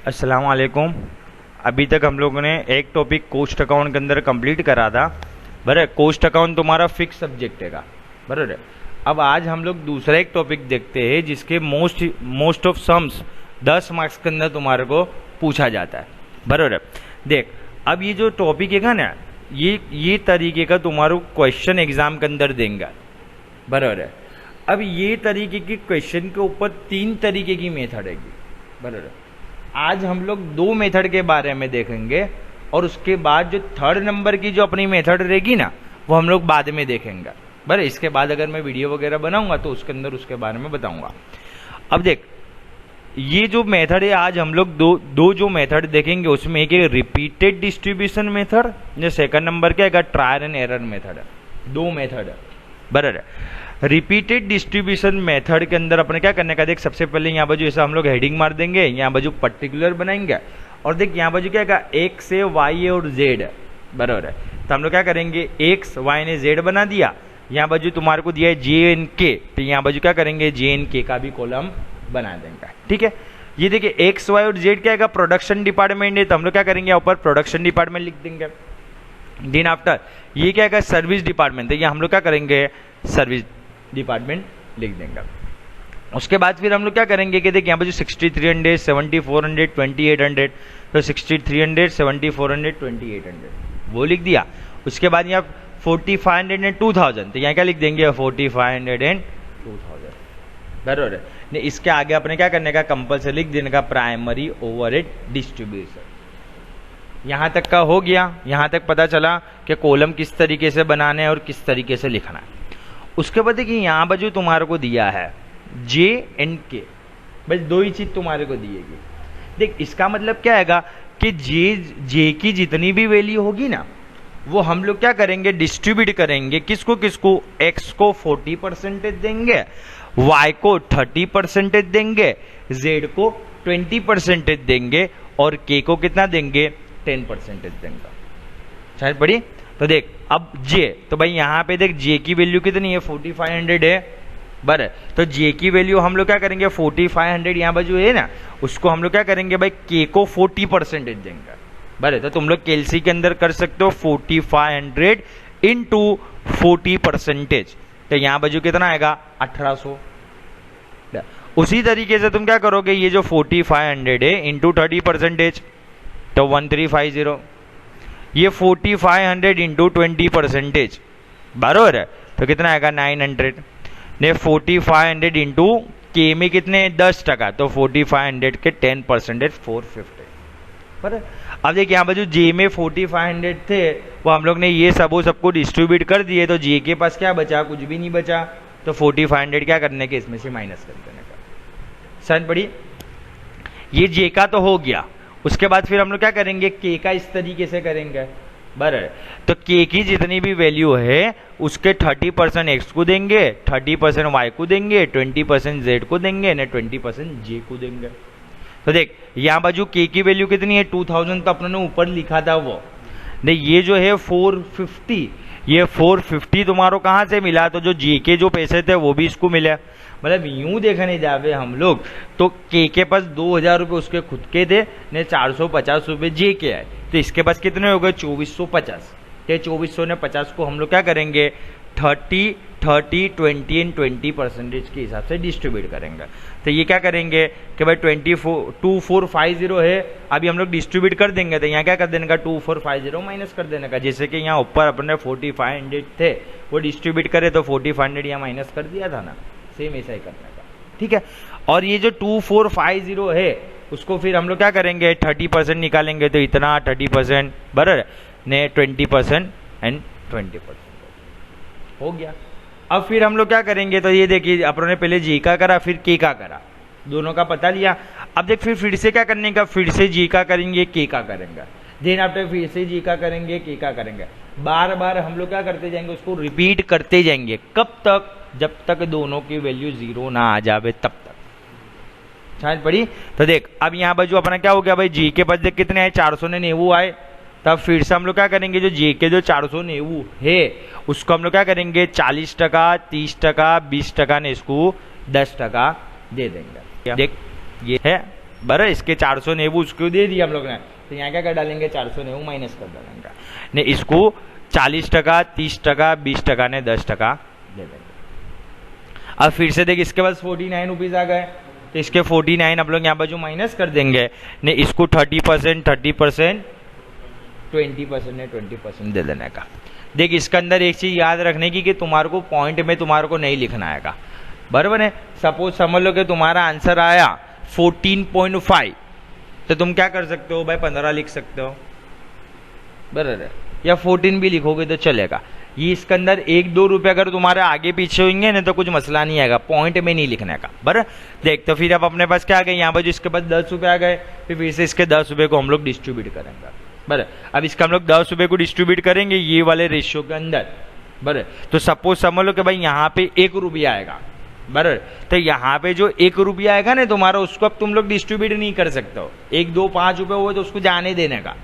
अस्सलाम वालेकुम। अभी तक हम लोगों ने एक टॉपिक कॉस्ट अकाउंट के अंदर कंप्लीट करा था। बराबर, कॉस्ट अकाउंट तुम्हारा फिक्स सब्जेक्ट है। बराबर। अब आज हम लोग दूसरा एक टॉपिक देखते हैं जिसके मोस्ट ऑफ सम्स 10 मार्क्स के अंदर तुम्हारे को पूछा जाता है। बराबर। देख, अब ये जो टॉपिक है ना, ये तरीके का तुम्हारे क्वेश्चन एग्जाम के अंदर देंगे। बराबर है। अब ये तरीके के क्वेश्चन के ऊपर 3 तरीके की मेथड हैगी। बराबर। आज हम लोग 2 मेथड के बारे में देखेंगे और उसके बाद जो 3rd नंबर की जो अपनी मेथड रहेगी ना, वो हम लोग बाद में देखेंगे। बराबर। इसके बाद अगर मैं वीडियो वगैरह बनाऊंगा तो उसके अंदर उसके बारे में बताऊंगा। अब देख, ये जो मेथड है आज हम लोग दो जो मेथड देखेंगे, उसमें एक रिपीटेड डिस्ट्रीब्यूशन मेथड, जो 2nd नंबर का एक ट्रायल एंड एरर मेथड है। 2 मेथड है। बराबर। रिपीटेड डिस्ट्रीब्यूशन मेथड के अंदर अपने क्या करने का, देख सबसे पहले यहाँ बाजू ऐसा हम लोग हेडिंग मार देंगे, यहाँ बाजू पर्टिकुलर बनाएंगे और देख यहाँ बाजू क्या है, एक्स है, वाई है और जेड है। बराबर है। तो हम लोग क्या करेंगे, एक्स वाई ने जेड बना दिया, यहाँ बाजू तुम्हारे को दिया है जे एन के, तो यहाँ बाजू क्या करेंगे, जे एन के का भी कॉलम बना देंगे। ठीक है। ये देखिए एक्स वाई और जेड क्या है, प्रोडक्शन डिपार्टमेंट है, तो हम लोग क्या करेंगे, ऊपर प्रोडक्शन डिपार्टमेंट लिख देंगे। दिन आफ्टर ये क्या है, सर्विस डिपार्टमेंट, तो ये हम लोग क्या करेंगे, सर्विस डिपार्टमेंट लिख देंगे। उसके बाद फिर हम लोग क्या करेंगे कि देखिए यहाँ पर जो 6300, 7400, 2800, तो 6300, 7400, 2800 वो लिख दिया। उसके बाद यहाँ 4500 एंड 2000, तो यहाँ क्या लिख देंगे, 4500 एंड 2000। बराबर है। नहीं, इसके आगे अपने क्या करने का, कंपल्सरी लिख देने का प्राइमरी ओवरहेड डिस्ट्रीब्यूशन। यहाँ तक का हो गया। यहाँ तक पता चला कि कॉलम किस तरीके से बनाने हैं और किस तरीके से लिखना है। उसके बाद देखिए यहाँ बाजू तुम्हारे को दिया है जे एंड के, बस 2 ही चीज तुम्हारे को दिएगी। देख, इसका मतलब क्या है कि जे की जितनी भी वैल्यू होगी ना, वो हम लोग क्या करेंगे, डिस्ट्रीब्यूट करेंगे। किसको किसको, एक्स को 40% देंगे, वाई को 30% देंगे, जेड को 20% देंगे और के को कितना देंगे, 10% देंगे। शायद पढ़ी। तो देख अब जे, तो भाई यहाँ पे देख जे की वैल्यू कितनी है, 4500 है। बराबर। तो जे की वैल्यू हम लोग क्या करेंगे, 4500 यहाँ पर जो है ना, उसको हम लोग क्या करेंगे भाई, के को 40% देंगे। बराबर। तो तुम लोग कैलसी के अंदर कर सकते हो 4500 इंटू 40%, तो यहाँ बाजू कितना आएगा, 1800। उसी तरीके से तुम क्या करोगे, ये जो 4500 है इंटू 30%, तो 1350। ये 4500 इंटू 20%, बराबर है, तो कितना आएगा, 900। ने 4500 इंटू के में कितने, 10%, तो 4500 के 10% 450। बराबर। अब देखिए यहाँ पर जो जे में 4500 थे, वो हम लोग ने ये सबको डिस्ट्रीब्यूट कर दिए, तो जे के पास क्या बचा, कुछ भी नहीं बचा, तो 4500 क्या करने के, इसमें से माइनस कर देने का। समझ पड़ी। ये जे का तो हो गया। उसके बाद फिर हम लोग क्या करेंगे, के का इस तरीके से करेंगे। बराबर। तो के की जितनी भी वैल्यू है उसके 30% एक्स को देंगे, 30% वाई को देंगे, 20% जेड को देंगे, 20% जे को देंगे। तो देख यहाँ बाजू के की वैल्यू कितनी है, 2000, तो अपने ने ऊपर लिखा था वो। देख ये जो है 450, ये 450 तुम्हारो कहाँ से मिला, तो जो जे के जो पैसे थे वो भी इसको मिले। मतलब यूं देखने जावे हम लोग तो के पास 2000 रुपये उसके खुद के थे, ने 450 रुपये जे के आए, तो इसके पास कितने हो गए, 2450। ये 2400 ने 50 को हम लोग क्या करेंगे, 30, 20 एंड 20% के हिसाब से डिस्ट्रीब्यूट करेंगे। तो ये क्या करेंगे कि भाई 2450 है, अभी हम लोग डिस्ट्रीब्यूट कर देंगे, तो यहाँ क्या कर देने का, 2450 माइनस कर देने का। जैसे कि यहाँ ऊपर अपने 4500 थे, वो डिस्ट्रीब्यूट करे तो 4500 यहाँ माइनस कर दिया था ना, सेम ऐसा ही करने का। ठीक है। और ये जो 2450 है, उसको फिर हम लोग क्या करेंगे, 30% निकालेंगे, तो इतना 30%, बराबर ने 20% एंड 20% हो गया। अब फिर हम लोग क्या करेंगे, तो ये देखिए अपन ने पहले जी का करा, फिर के का करा, दोनों का पता लिया। अब देख फिर से क्या करने का, फिर से जी का करेंगे, के का करेंगे, देन आफ्टर फिर से जी का करेंगे, के का करेंगे। बार बार हम लोग क्या करते जाएंगे, उसको रिपीट करते जाएंगे। कब तक, जब तक दोनों की वैल्यू 0 ना आ जावे, तब तक। समझ पड़ी। तो देख अब यहाँ पर जो अपना क्या हो गया भाई, जी के पास देख कितने आए, 490 आए। तब फिर से हम लोग क्या करेंगे, जो जे के जो 490 है उसको हम लोग क्या करेंगे, 40%, 30%, 20% ने इसको 10% दे देंगे। देख ये है बराबर, इसके 490 उसको दे दिया हम लोग ने, तो यहाँ क्या कर डालेंगे 490 माइनस कर डालेंगे, ने इसको 40%, 30%, 20% ने 10% दे देंगे। अब फिर से देख इसके पास 49 रुपीज आ गए, तो इसके 49 आप लोग यहाँ बाजू माइनस कर देंगे, ने इसको 30%, 30%, 20% ने 20% दे देने का। देख इसके अंदर एक चीज याद रखने की कि तुम्हारे को पॉइंट में तुम्हारे को नहीं लिखना आएगा, बराबर है। सपोज समझ लो कि तुम्हारा आंसर आया 14.5, तो तुम क्या कर सकते हो भाई 15 लिख सकते हो, बराबर है, या 14 भी लिखोगे तो चलेगा। ये इसके अंदर 1-2 रुपए अगर तुम्हारे आगे पीछे होंगे ना तो कुछ मसला नहीं आएगा, पॉइंट में नहीं लिखने का, बराबर। देख तो फिर अब अपने पास क्या आ गए, यहाँ पर जो इसके पास 10 रुपए आ गए, फिर से इसके 10 रुपए को हम लोग डिस्ट्रीब्यूट करेंगे, बराबर। अब इसका हम लोग 10 रुपए को डिस्ट्रीब्यूट करेंगे ये वाले रेशियो के अंदर, बराबर। तो सपोज समझ लो कि भाई यहाँ पे 1 रुपया आएगा, बराबर। तो यहाँ पे जो 1 रुपया आएगा ना तुम्हारा, उसको अब तुम लोग डिस्ट्रीब्यूट नहीं कर सकते हो, 1, 2, 5 रुपए हुए तो उसको जाने देने का,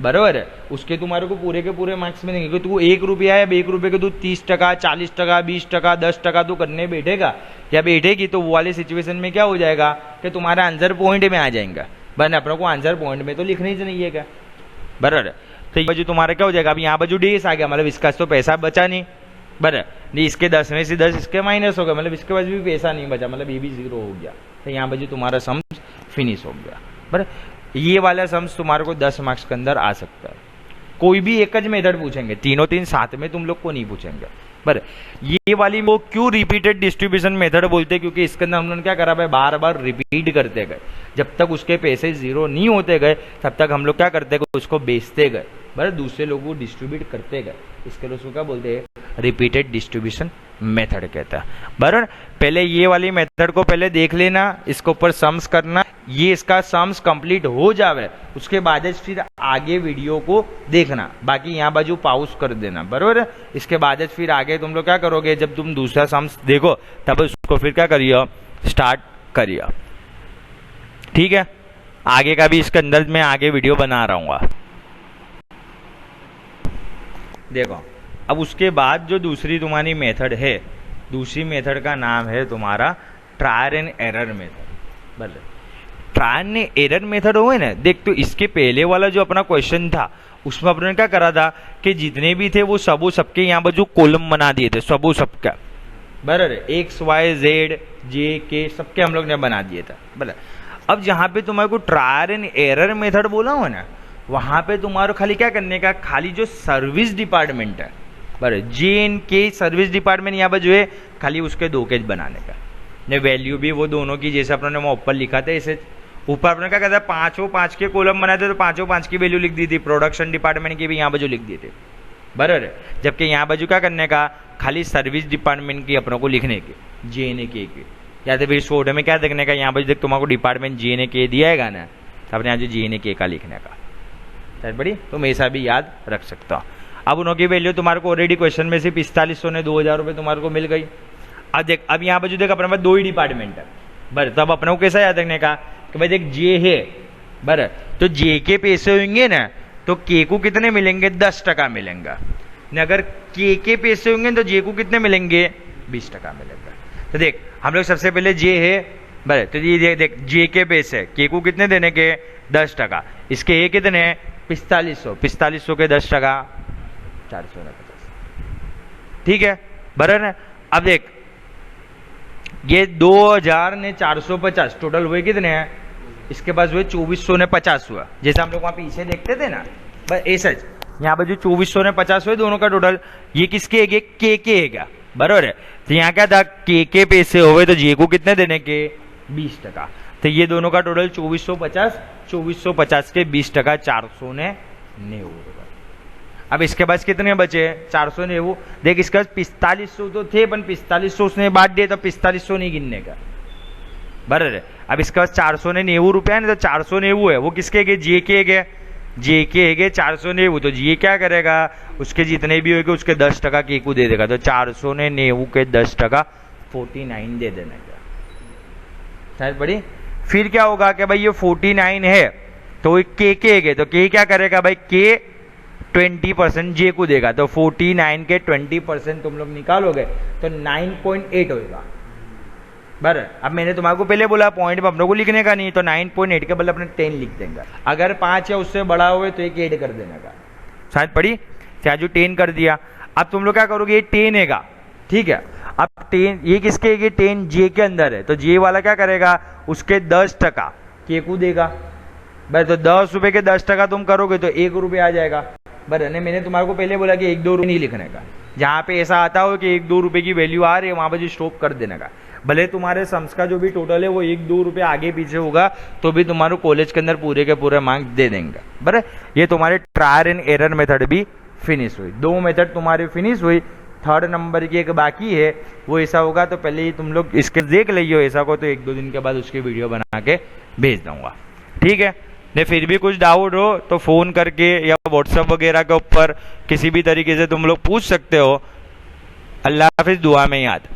बराबर है। उसके तुम्हारे को पूरे के पूरे मार्क्स मिलेंगे, क्योंकि तू 1 रुपया है, 1 रुपये के तू 30%, 40%, 20%, 10% तो करने बैठेगा या बैठेगी, तो वो वाले सिचुएशन में क्या हो जाएगा कि तुम्हारा आंसर पॉइंट में आ जाएगा, बन अपने को आंसर पॉइंट में तो लिखना ही नहीं है, बराबर। तो ये बाजू तुम्हारा क्या हो जाएगा, अब यहाँ बाजू डेस आ गया, मतलब इसका तो पैसा बचा नहीं, बराबर नहीं, इसके 10 में से 10 इसके माइनस हो गया, मतलब इसके पास भी पैसा नहीं बचा, मतलब ये भी 0 हो गया। तो यहाँ बाजू तुम्हारा सम्स फिनिश हो गया, बराबर। ये वाला सम्स तुम्हारे को 10 मार्क्स के अंदर आ सकता है। कोई भी एक ज मेथड पूछेंगे, तीनों तीन साथ में तुम लोग को नहीं पूछेंगे, पर ये वाली वो क्यों रिपीटेड डिस्ट्रीब्यूशन मेथड बोलते हैं, क्योंकि इसके अंदर हम लोग क्या करा भाई, बार बार रिपीट करते गए, जब तक उसके पैसे 0 नहीं होते गए तब तक हम लोग क्या करते गए, उसको बेचते गए, बराबर, दूसरे लोगों को डिस्ट्रीब्यूट करते गए। इसके लिए उसको क्या बोलते हैं, रिपीटेड डिस्ट्रीब्यूशन मेथड कहता है, बराबर। पहले ये वाली मेथड को पहले देख लेना, इसके ऊपर सम्स करना, ये इसका सम्स कंप्लीट हो जावे उसके बाद फिर आगे वीडियो को देखना, बाकी यहाँ बाजू पॉज कर देना, बराबर। इसके बाद फिर आगे तुम लोग क्या करोगे, जब तुम दूसरा सम्स देखो तब उसको फिर क्या करिए, स्टार्ट करिए, ठीक है। आगे का भी इसके अंदर मैं आगे वीडियो बना रहा हूँ, देखो। अब उसके बाद जो दूसरी तुम्हारी मेथड है, दूसरी मेथड का नाम है तुम्हारा ट्रायल एंड एरर मेथड, बराबर। ट्रायल एंड एरर मेथड हुए ना, देख तो इसके पहले वाला जो अपना क्वेश्चन था उसमें अपने क्या करा था कि जितने भी थे वो सबके यहाँ पर जो कॉलम बना दिए थे, सबका, बराबर, X, Y, Z, J, K सबके हम लोग ने बना दिए था, बराबर। अब जहाँ पे तुम्हारे को ट्रायल एंड एरर मेथड बोला हो ना, वहां पे तुम्हारे खाली क्या करने का, खाली जो सर्विस डिपार्टमेंट है, बराबर, J&K सर्विस डिपार्टमेंट यहाँ पर जो है खाली उसके 2 केज बनाने का, ने वैल्यू भी वो दोनों की जैसे अपने वहाँ ऊपर लिखा था, इसे ऊपर अपने क्या कहता है 5 के कॉलम बनाए थे, तो 5 की वैल्यू लिख दी थी, प्रोडक्शन डिपार्टमेंट की भी यहाँ बाजू लिख दिए थे, बराबर। जबकि यहाँ बाजू क्या करने का, खाली सर्विस डिपार्टमेंट की अपनों को लिखने के, J&K की, या तो फिर शोर्ट में क्या देखने का, यहाँ बाजू देख तुम्हारे को डिपार्टमेंट J&K दिया है ना, तो अपने यहाँ जो J&K का लिखने का, बड़ी तुम ऐसा भी याद रख सकता हो। अब उनकी वैल्यू तुम्हारे को ऑलरेडी क्वेश्चन में से 4500 ने 2000 रुपये तुम्हारे को मिल गई। अब देख, अब यहाँ पर जो देख अपने पास 2 ही डिपार्टमेंट है, बराबर। तब अपने को कैसा याद रखने का कि भाई देख J है, बराबर, तो J के पैसे होंगे ना तो K को कितने मिलेंगे, 10% मिलेंगे, न अगर K के पैसे होंगे तो J को कितने मिलेंगे, 20% मिलेंगे। तो देख हम लोग सबसे पहले J है, बराबर, तो ये देख J के पैसे, K को कितने देने के, 10%, इसके ये कितने 4500 के 10%, 450, ठीक है, बराबर। अब देख ये 2000 ने 450 टोटल हुए कितने हैं, इसके पास हुए 2400 ने 50 हुआ, जैसे हम लोग वहां पीछे देखते थे ना, बस ऐसा यहाँ पर जो 2400 ने 50 हुए दोनों का टोटल, ये किसके है, के है क्या, बराबर है। तो यहाँ क्या था, के पैसे हुए तो J को कितने देने के, 20%, तो ये दोनों का टोटल 2450 के 20%, 490। अब इसके पास कितने बचे, 490। देख इसके पास 4500 तो थे, पर 4500 उसने बांट दिए, तो 4500 नहीं गिनने का, बराबर। अब इसके पास 490 रुपया है ना, तो 490 है वो किसके गए, J के है 490, तो J क्या करेगा, उसके जितने भी होंगे उसके 10% के को दे देगा, तो 490 के 10% 49 दे देने का, शायद बड़ी। फिर क्या होगा कि भाई ये 49 है तो के है, तो के क्या करेगा भाई, के 20% J को देगा, तो 49 के 20% तुम लोग निकालोगे तो 9.8 होगा, बराबर। अब मैंने तुम्हारे को पहले बोला पॉइंट में अपने को लिखने का नहीं, तो 9.8 के बदले अपने 10 लिख देंगे। अगर 5 या उससे बड़ा हुए तो एक ऐड कर देने का। शायद पढ़ी क्या जो 10 कर दिया। अब तुम लोग क्या करोगे, ये 10 हैगा, ठीक है। अब 10 ये किसके, ये 10 जे के अंदर है, तो जे वाला क्या करेगा, उसके 10% के को देगा। भाई तो 10 रुपए के 10% तुम करोगे तो 1 रुपये आ जाएगा। बराबर। मैंने तुम्हारे को पहले बोला कि 1-2 रुपये नहीं लिखने का। जहाँ पे ऐसा आता हो कि 1-2 रुपये की वैल्यू आ रही है वहां पर जो स्टॉप कर देने का। भले तुम्हारे सम्स का जो भी टोटल है वो 1-2 रुपये आगे पीछे होगा तो भी तुम्हारे कॉलेज के अंदर पूरे के पूरे मार्क्स दे देंगे। बराबर। ये तुम्हारे ट्रायल एंड एरर मेथड भी फिनिश हुई। 2 मेथड तुम्हारी फिनिश हुई। 3rd नंबर की एक बाकी है, वो ऐसा होगा तो पहले ही तुम लोग इसके देख लियो ऐसा को, तो 1-2 दिन के बाद उसकी वीडियो बना के भेज दूंगा, ठीक है। ने फिर भी कुछ डाउट हो तो फोन करके या व्हाट्सएप वगैरह के ऊपर किसी भी तरीके से तुम लोग पूछ सकते हो। अल्लाह हाफिज, दुआ में याद।